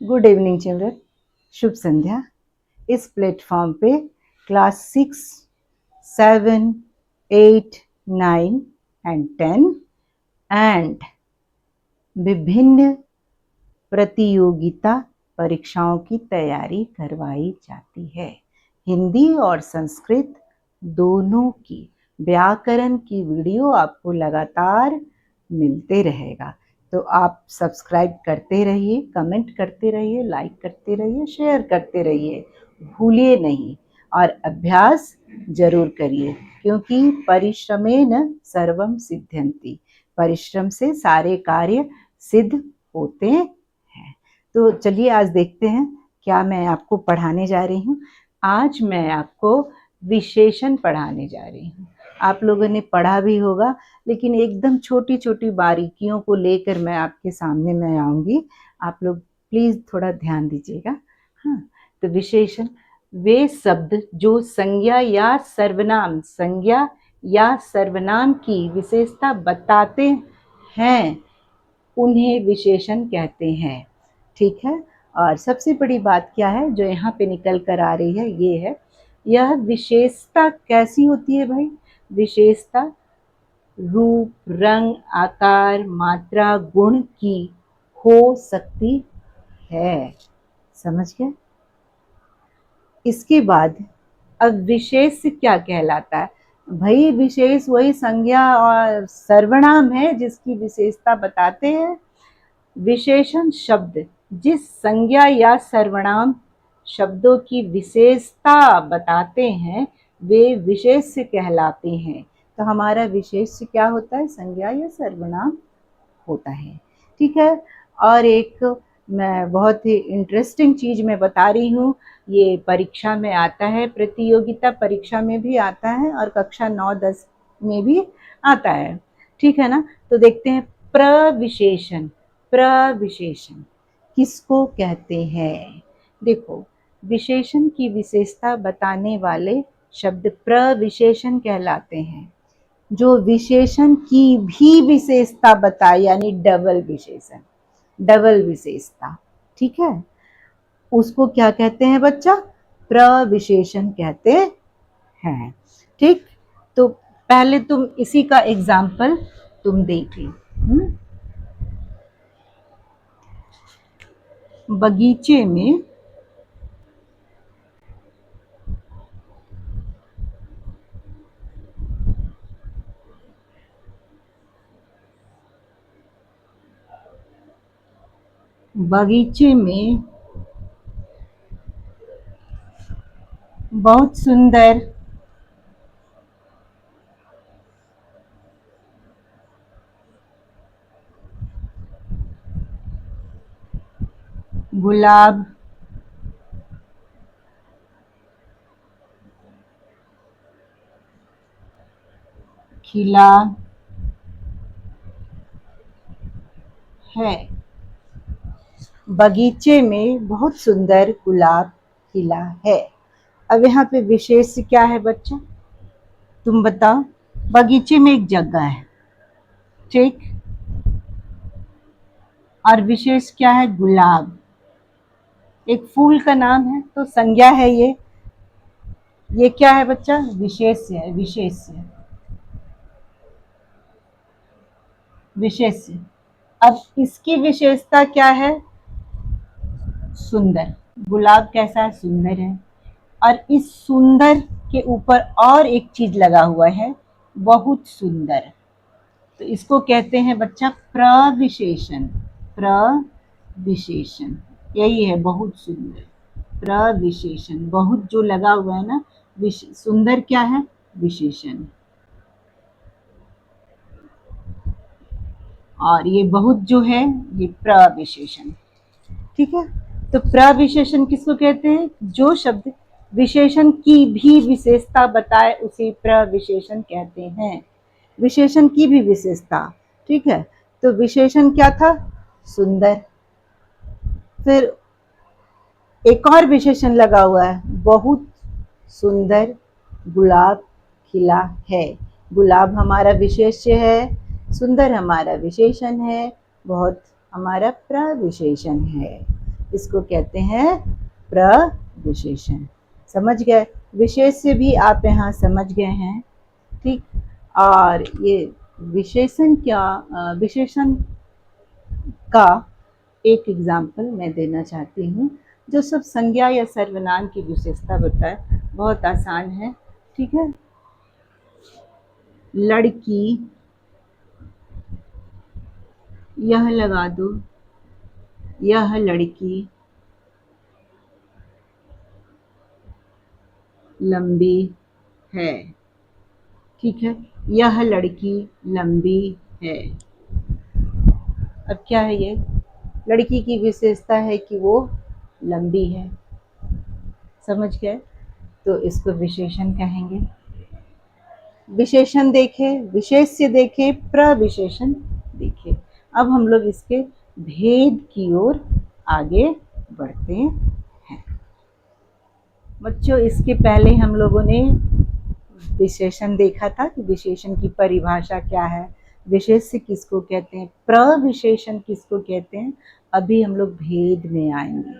Good evening children, शुभ संध्या। इस platform पे class 6, 7, 8, 9 and 10 and विभिन्न प्रतियोगिता परीक्षाओं की तैयारी करवाई जाती है। हिंदी और संस्कृत दोनों की व्याकरण की वीडियो आपको लगातार मिलते रहेगा। तो आप सब्सक्राइब करते रहिए, कमेंट करते रहिए, लाइक करते रहिए, शेयर करते रहिए, भूलिए नहीं और अभ्यास जरूर करिए, क्योंकि परिश्रमेन सर्वम सिद्ध्यन्ति, परिश्रम से सारे कार्य सिद्ध होते हैं। तो चलिए आज देखते हैं क्या मैं आपको पढ़ाने जा रही हूँ। आज मैं आपको विशेषण पढ़ाने जा रही हूँ। आप लोगों ने पढ़ा भी होगा, लेकिन एकदम छोटी छोटी बारीकियों को लेकर मैं आपके सामने मैं आऊँगी। आप लोग प्लीज़ थोड़ा ध्यान दीजिएगा। हाँ, तो विशेषण वे शब्द जो संज्ञा या सर्वनाम की विशेषता बताते हैं उन्हें विशेषण कहते हैं। ठीक है। और सबसे बड़ी बात क्या है जो यहाँ पे निकल कर आ रही है, ये है, यह विशेषता कैसी होती है भाई? विशेषता रूप, रंग, आकार, मात्रा, गुण की हो सकती है। समझ गए? इसके बाद अब विशेष क्या कहलाता है? भाई विशेष वही संज्ञा और सर्वनाम है जिसकी विशेषता बताते हैं। विशेषण शब्द जिस संज्ञा या सर्वनाम शब्दों की विशेषता बताते हैं वे विशेष्य कहलाते हैं। तो हमारा विशेष्य क्या होता है? संज्ञा या सर्वनाम होता है। ठीक है। और एक मैं बहुत ही इंटरेस्टिंग चीज़ मैं बता रही हूँ, ये परीक्षा में आता है, प्रतियोगिता परीक्षा में भी आता है और कक्षा 9-10 में भी आता है। ठीक है ना। तो देखते हैं प्रविशेषण। प्रविशेषण किसको कहते हैं? देखो, विशेषण की विशेषता बताने वाले शब्द प्रविशेषण कहलाते हैं। जो विशेषण की भी विशेषता बताए, यानी डबल विशेषण, डबल विशेषता, ठीक है, उसको क्या कहते हैं बच्चा? प्रविशेषण कहते हैं। ठीक। तो पहले तुम इसी का एग्जाम्पल तुम देख लो। बगीचे में बहुत सुंदर गुलाब खिला है। बगीचे में बहुत सुंदर गुलाब खिला है। अब यहाँ पे विशेष क्या है बच्चा? तुम बताओ। बगीचे में एक जगह है, ठीक, और विशेष क्या है? गुलाब, एक फूल का नाम है, तो संज्ञा है ये क्या है बच्चा? विशेष्य है। विशेष्य, विशेष्य। अब इसकी विशेषता क्या है? सुंदर। गुलाब कैसा है? सुंदर है। और इस सुंदर के ऊपर और एक चीज लगा हुआ है, बहुत सुंदर। तो इसको कहते हैं बच्चा प्रविशेषण। प्रविशेषण यही है, बहुत सुंदर। प्रविशेषण, बहुत जो लगा हुआ है ना, सुंदर क्या है? विशेषण। और ये बहुत जो है ये प्रविशेषण। ठीक है। तो प्रविशेषण किसको कहते हैं? जो शब्द विशेषण की भी विशेषता बताए उसे प्रविशेषण कहते हैं। विशेषण की भी विशेषता, ठीक है। तो विशेषण क्या था? सुंदर। फिर एक और विशेषण लगा हुआ है, बहुत सुंदर गुलाब खिला है। गुलाब हमारा विशेष्य है, सुंदर हमारा विशेषण है, बहुत हमारा प्रविशेषण है। इसको कहते हैं प्रविशेषण। समझ गए? विशेष्य भी आप यहाँ समझ गए हैं, ठीक। और ये विशेषण विशेषण का एक एग्जाम्पल मैं देना चाहती हूँ, जो सब संज्ञा या सर्वनाम की विशेषता बताए। बहुत आसान है, ठीक है। लड़की, यह लगा दो, यह लड़की लंबी है, ठीक है। यह लड़की लंबी है। अब क्या है, ये लड़की की विशेषता है कि वो लंबी है। समझ गए? तो इसको विशेषण कहेंगे। विशेषण देखे, विशेष्य देखे, प्रविशेषण देखे। अब हम लोग इसके भेद की ओर आगे बढ़ते हैं। बच्चों, इसके पहले हम लोगों ने विशेषण देखा था कि विशेषण की परिभाषा क्या है, विशेष्य किसको कहते हैं, प्रविशेषण किसको कहते हैं। अभी हम लोग भेद में आएंगे,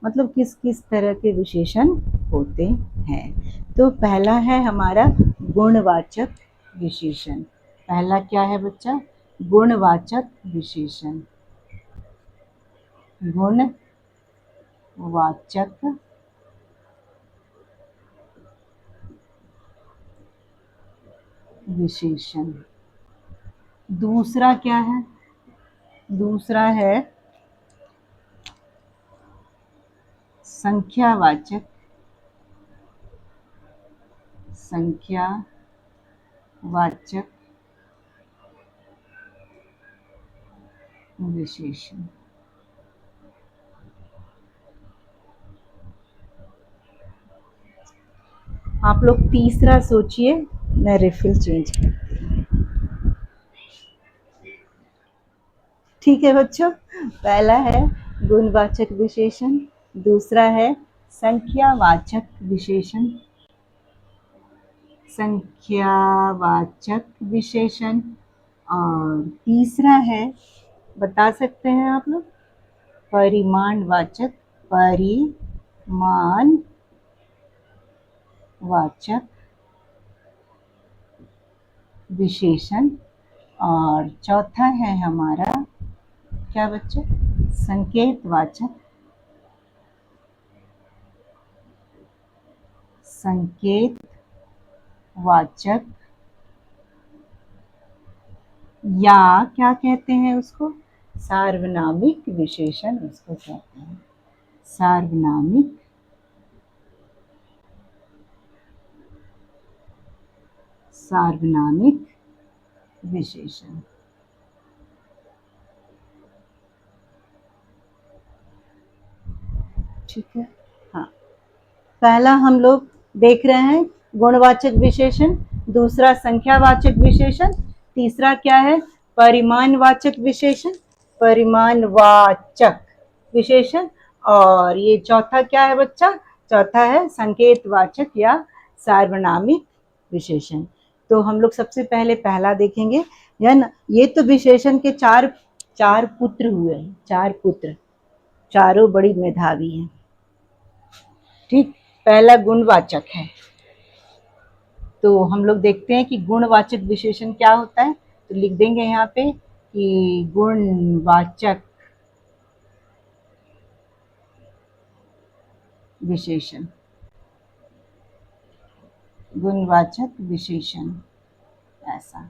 मतलब किस किस तरह के विशेषण होते हैं। तो पहला है हमारा गुणवाचक विशेषण। पहला क्या है बच्चा? गुणवाचक विशेषण। गुणवाचक विशेषण। दूसरा क्या है? दूसरा है संख्यावाचक विशेषण। आप लोग तीसरा सोचिए, मैं रिफिल चेंज करती हूँ। ठीक है बच्चों, पहला है गुणवाचक विशेषण, दूसरा है संख्यावाचक विशेषण, और तीसरा है, बता सकते हैं आप लोग, परिमाणवाचक विशेषण। और चौथा है हमारा क्या बच्चों? संकेतवाचक या क्या कहते हैं उसको, सार्वनामिक विशेषण उसको कहते हैं, सार्वनामिक विशेषण। ठीक है, हाँ। पहला हम लोग देख रहे हैं गुणवाचक विशेषण, दूसरा संख्यावाचक विशेषण, तीसरा क्या है? परिमाणवाचक विशेषण। और ये चौथा क्या है बच्चा? चौथा है संकेतवाचक या सार्वनामिक विशेषण। तो हम लोग सबसे पहले पहला देखेंगे, है ना। ये तो विशेषण के चार पुत्र हुए, चारों बड़ी मेधावी हैं, ठीक। पहला गुणवाचक है, तो हम लोग देखते हैं कि गुणवाचक विशेषण क्या होता है। तो लिख देंगे यहाँ पे कि गुणवाचक विशेषण, ऐसा।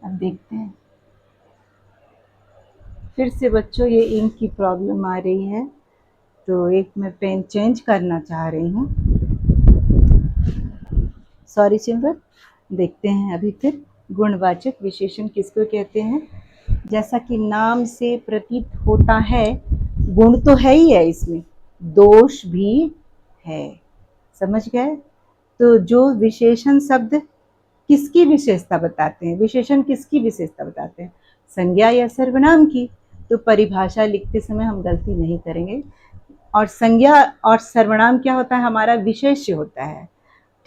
अब देखते हैं, फिर से बच्चों ये इंक की प्रॉब्लम आ रही है, तो एक मैं पेन चेंज करना चाह रही हूँ, सॉरी चिल्ड्रन। देखते हैं अभी फिर गुणवाचक विशेषण किसको कहते हैं। जैसा कि नाम से प्रतीत होता है, गुण तो है ही है, इसमें दोष भी है। समझ गए? तो जो विशेषण शब्द किसकी विशेषता बताते हैं, विशेषण किसकी विशेषता बताते हैं? संज्ञा या सर्वनाम की। तो परिभाषा लिखते समय हम गलती नहीं करेंगे। और संज्ञा और सर्वनाम क्या होता है? हमारा विशेष्य होता है,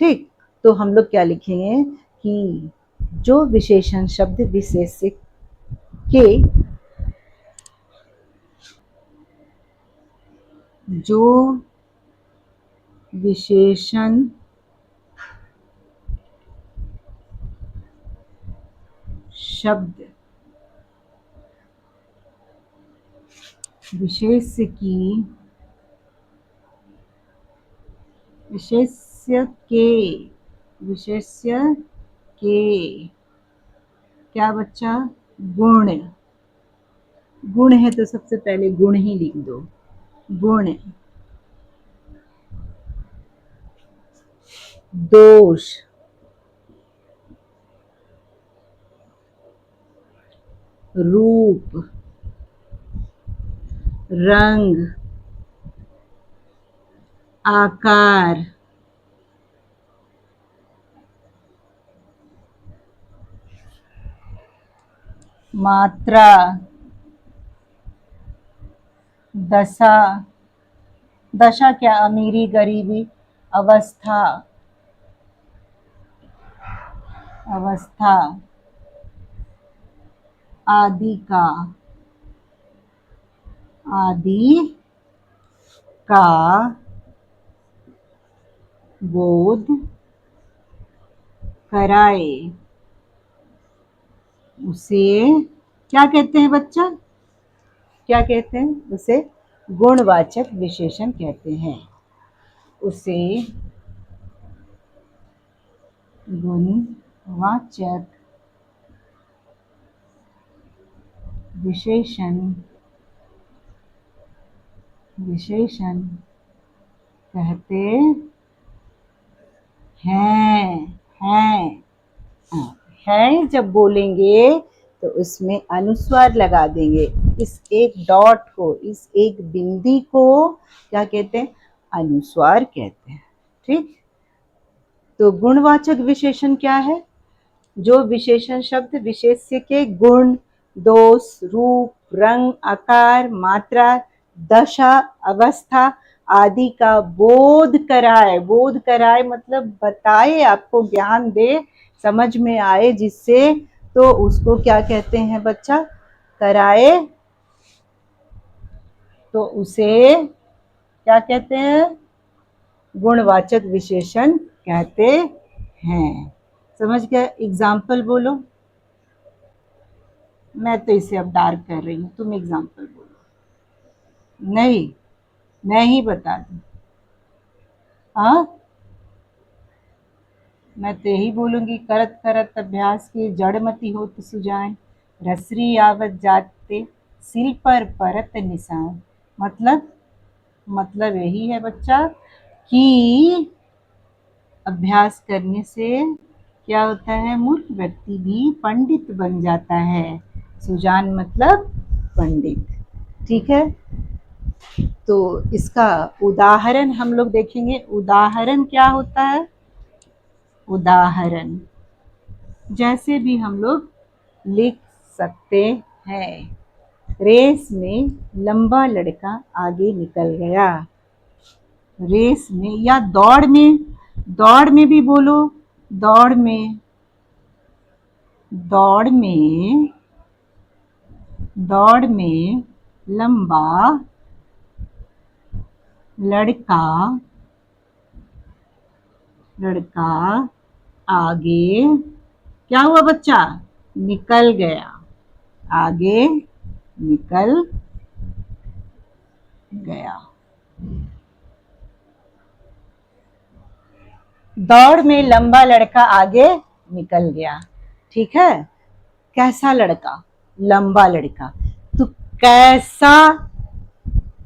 ठीक। तो हम लोग क्या लिखेंगे कि जो विशेषण शब्द विशेष्य के जो विशेषण शब्द विशेष्य के क्या बच्चा गुण गुण है तो सबसे पहले गुण ही लिख दो। गुण, दोष, रूप, रंग, आकार, मात्रा, दशा, दशा क्या अमीरी गरीबी, अवस्था, अवस्था, आदि का बोध कराए, उसे क्या कहते हैं बच्चा? क्या कहते हैं? उसे गुणवाचक विशेषण कहते हैं। उसे गुणवाचक विशेषण कहते हैं। है जब बोलेंगे तो उसमें अनुस्वार लगा देंगे। इस एक डॉट को, इस एक बिंदी को क्या कहते हैं? अनुस्वार कहते हैं। ठीक, तो गुणवाचक विशेषण क्या है? जो विशेषण शब्द विशेष्य के गुण, दोष, रूप, रंग, आकार, मात्रा, दशा, अवस्था आदि का बोध कराए। बोध कराए मतलब बताए, आपको ज्ञान दे, समझ में आए जिससे, तो उसको क्या कहते हैं बच्चा? कराए, तो उसे क्या कहते हैं? गुणवाचक विशेषण कहते हैं। समझ गए? एग्जाम्पल बोलो। मैं तो इसे अब डार्क कर रही हूँ, तुम एग्जाम्पल बोलो। नहीं, मैं ही बता दूँ। हाँ, मैं तो यही बोलूंगी, करत करत अभ्यास के जड़मति होत सुजान, रसरी आवत जाते सिल पर परत निशान। मतलब यही है बच्चा कि अभ्यास करने से क्या होता है? मूर्ख व्यक्ति भी पंडित बन जाता है। सुजान मतलब पंडित। ठीक है, तो इसका उदाहरण हम लोग देखेंगे। उदाहरण क्या होता है? उदाहरण जैसे भी हम लोग लिख सकते हैं। रेस में लंबा लड़का आगे निकल गया। रेस में या दौड़ में, दौड़ में भी बोलो। दौड़ में, दौड़ में, दौड़ में लंबा लड़का आगे क्या हुआ बच्चा? निकल गया। आगे निकल गया। दौड़ में लंबा लड़का आगे निकल गया। ठीक है, कैसा लड़का? लंबा लड़का। तो कैसा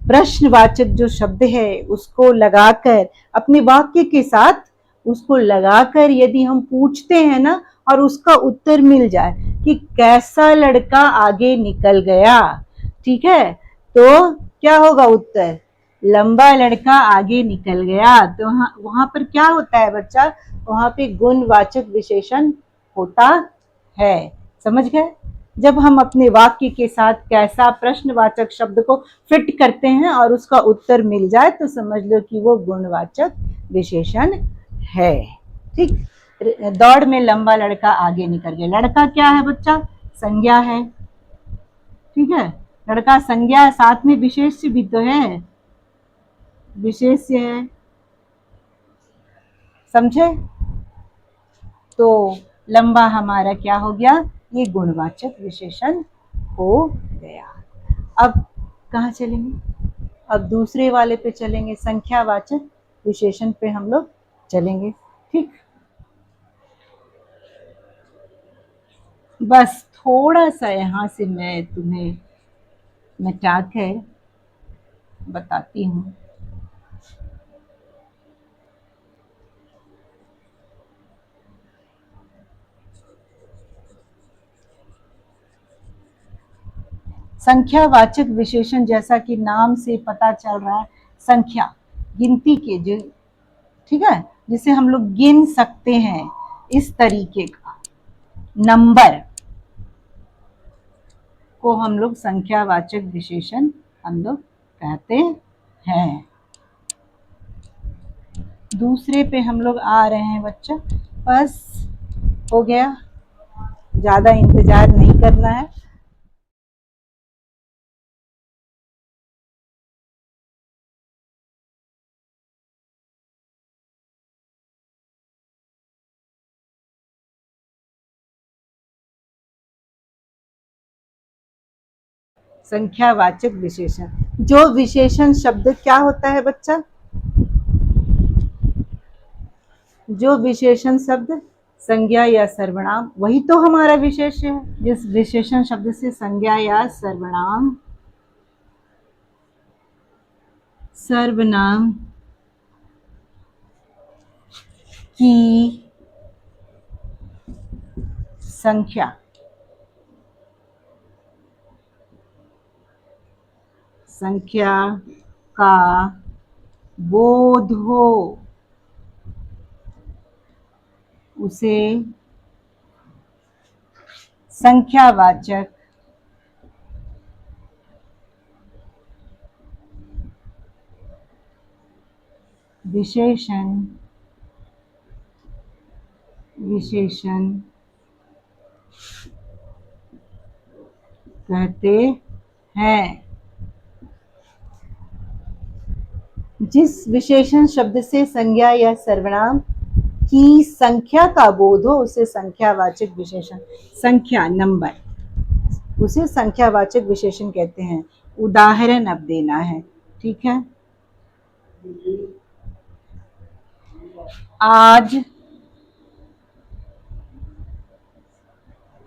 प्रश्नवाचक जो शब्द है उसको लगाकर, अपने वाक्य के साथ उसको लगाकर यदि हम पूछते हैं ना, और उसका उत्तर मिल जाए कि कैसा लड़का आगे निकल गया, ठीक है, तो क्या होगा उत्तर? लंबा लड़का आगे निकल गया। तो वहां पर क्या होता है बच्चा? वहां पे गुणवाचक विशेषण होता है। समझ गए? जब हम अपने वाक्य के साथ कैसा प्रश्नवाचक शब्द को फिट करते हैं और उसका उत्तर मिल जाए तो समझ लो कि वो गुणवाचक विशेषण है। ठीक, दौड़ में लंबा लड़का आगे निकल गया। लड़का क्या है बच्चा? संज्ञा है। ठीक है, लड़का संज्ञा, साथ में विशेष्य भी तो है। विशेष्य है, समझे? तो लंबा हमारा क्या हो गया, ये गुणवाचक विशेषण हो गया। अब कहाँ चलेंगे, अब दूसरे वाले पे चलेंगे, संख्यावाचक विशेषण पे हम लोग चलेंगे। ठीक, बस थोड़ा सा यहाँ से मैं तुम्हें मिटा के बताती हूँ। संख्यावाचक विशेषण, जैसा कि नाम से पता चल रहा है, संख्या, गिनती के जो, ठीक है, जिसे हम लोग गिन सकते हैं, इस तरीके का नंबर को हम लोग संख्यावाचक विशेषण हम लोग कहते हैं। दूसरे पे हम लोग आ रहे हैं बच्चा, बस हो गया, ज्यादा इंतजार नहीं करना है। संख्यावाचक विशेषण, जो विशेषण शब्द क्या होता है बच्चा, जो विशेषण शब्द संज्ञा या सर्वनाम, वही तो हमारा विशेष्य है। जिस विशेषण शब्द से संज्ञा या सर्वनाम की संख्या का बोध हो, उसे संख्यावाचक विशेषण कहते हैं। जिस विशेषण शब्द से संज्ञा या सर्वनाम की संख्या का बोध हो, उसे संख्यावाचक विशेषण, संख्या, नंबर, उसे संख्यावाचक विशेषण कहते हैं। उदाहरण अब देना है, ठीक है। आज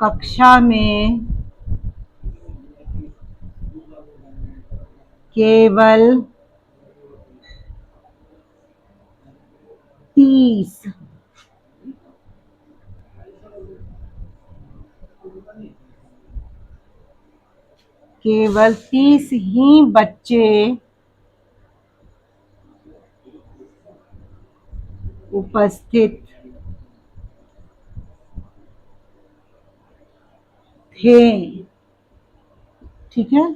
कक्षा में केवल 30 ही बच्चे उपस्थित थे, ठीक है।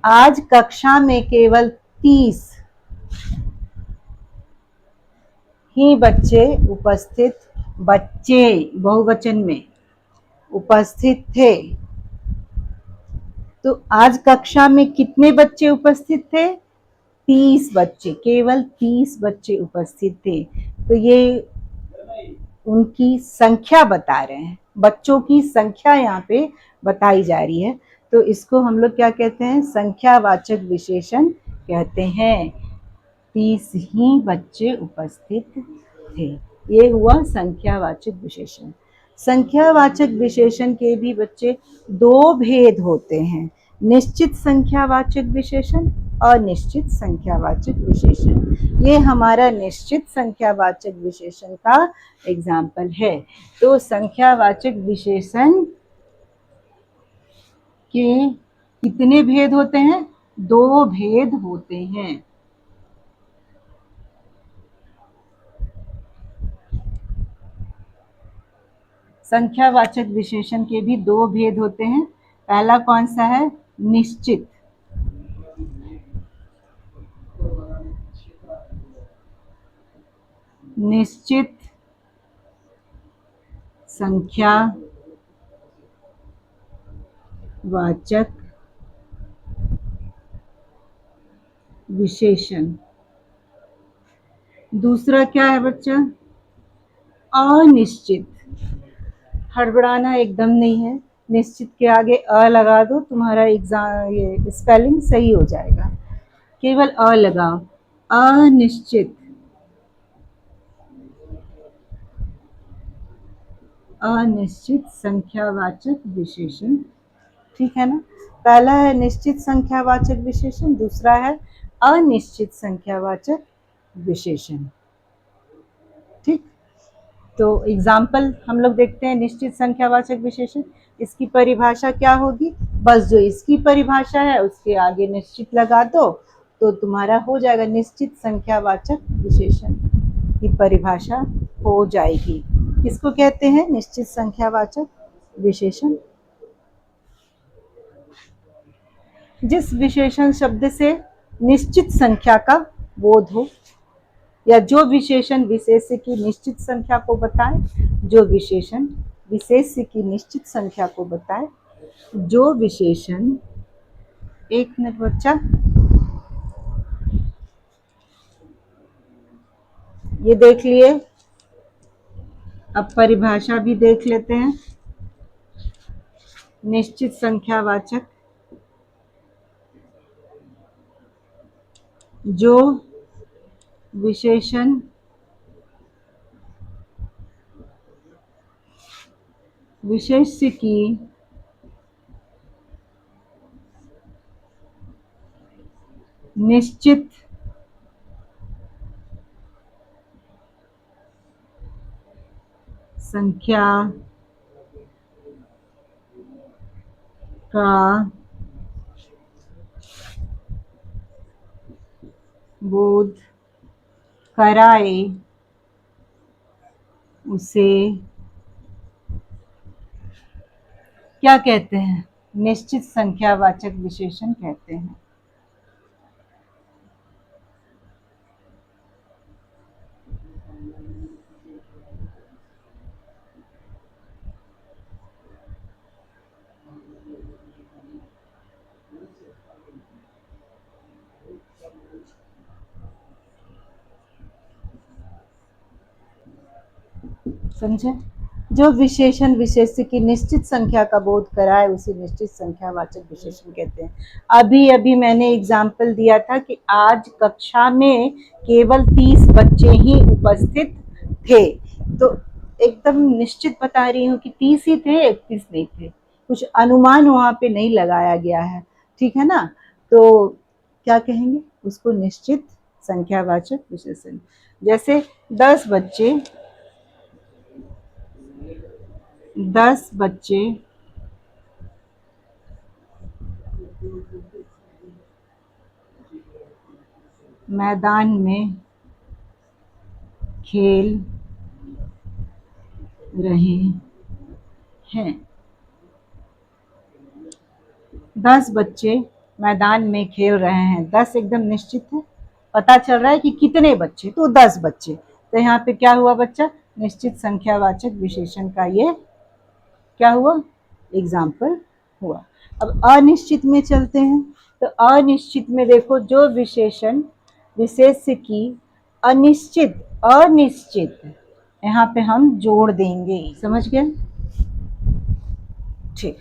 आज कक्षा में केवल 30 ही बच्चे उपस्थित, बच्चे बहुवचन में उपस्थित थे। तो आज कक्षा में कितने बच्चे उपस्थित थे, 30 बच्चे, केवल 30 बच्चे उपस्थित थे। तो ये उनकी संख्या बता रहे हैं, बच्चों की संख्या यहाँ पे बताई जा रही है। तो इसको हम लोग क्या कहते हैं, संख्यावाचक विशेषण कहते हैं। 30 ही बच्चे उपस्थित थे, ये हुआ संख्यावाचक विशेषण। संख्यावाचक विशेषण के भी बच्चे दो भेद होते हैं, निश्चित संख्यावाचक विशेषण और अनिश्चित संख्यावाचक विशेषण। ये हमारा निश्चित संख्यावाचक विशेषण का एग्जाम्पल है। तो संख्यावाचक विशेषण के कितने भेद होते हैं, दो भेद होते हैं। संख्यावाचक विशेषण के भी दो भेद होते हैं। पहला कौन सा है, निश्चित, निश्चित संख्यावाचक विशेषण, दूसरा क्या है बच्चा? अनिश्चित। हड़बड़ाना एकदम नहीं है, निश्चित के आगे अ लगा दो, तुम्हारा एग्जाम ये स्पेलिंग सही हो जाएगा। केवल अ लगाओ। अनिश्चित। अनिश्चित संख्यावाचक विशेषण। ठीक है ना? पहला है निश्चित संख्यावाचक विशेषण, दूसरा है अनिश्चित संख्यावाचक विशेषण। ठीक, तो एग्जाम्पल हम लोग देखते हैं निश्चित संख्यावाचक विशेषण। इसकी परिभाषा क्या होगी? बस जो इसकी परिभाषा है उसके आगे निश्चित लगा दो तो तुम्हारा हो जाएगा, निश्चित संख्यावाचक विशेषण की परिभाषा हो जाएगी। किसको कहते हैं निश्चित संख्यावाचक विशेषण? जिस विशेषण शब्द से निश्चित संख्या का बोध हो, या जो विशेषण विशेष्य की निश्चित संख्या को बताए, जो विशेषण विशेष्य की निश्चित संख्या को बताए, जो विशेषण, एक मिनट बच्चा, ये देख लिए। अब परिभाषा भी देख लेते हैं। निश्चित संख्यावाचक, जो विशेषण विशेष्य की निश्चित संख्या का बोध कराए उसे क्या कहते हैं? निश्चित संख्यावाचक विशेषण कहते हैं। समझे? जो विशेषण विशेष्य की निश्चित संख्या का बोध कराए उसे निश्चित संख्यावाचक विशेषण कहते हैं। अभी अभी मैंने एग्जाम्पल दिया था कि आज कक्षा में केवल 30 बच्चे ही उपस्थित थे, तो एकदम निश्चित बता रही हूँ कि 30 ही थे, 31 नहीं थे, कुछ अनुमान वहां पे नहीं लगाया गया है। ठीक है ना? तो क्या कहेंगे उसको? निश्चित संख्यावाचक विशेषण। जैसे 10 बच्चे, 10 बच्चे मैदान में खेल रहे हैं। 10 बच्चे मैदान में खेल रहे हैं। 10 एकदम निश्चित है, पता चल रहा है कि कितने बच्चे, तो 10 बच्चे। तो यहाँ पे क्या हुआ बच्चा? निश्चित संख्यावाचक विशेषण का ये क्या हुआ? एग्जाम्पल हुआ। अब अनिश्चित में चलते हैं। तो अनिश्चित में देखो, जो विशेषण विशेष्य की अनिश्चित, अनिश्चित, यहाँ पे हम जोड़ देंगे। समझ गए? ठीक।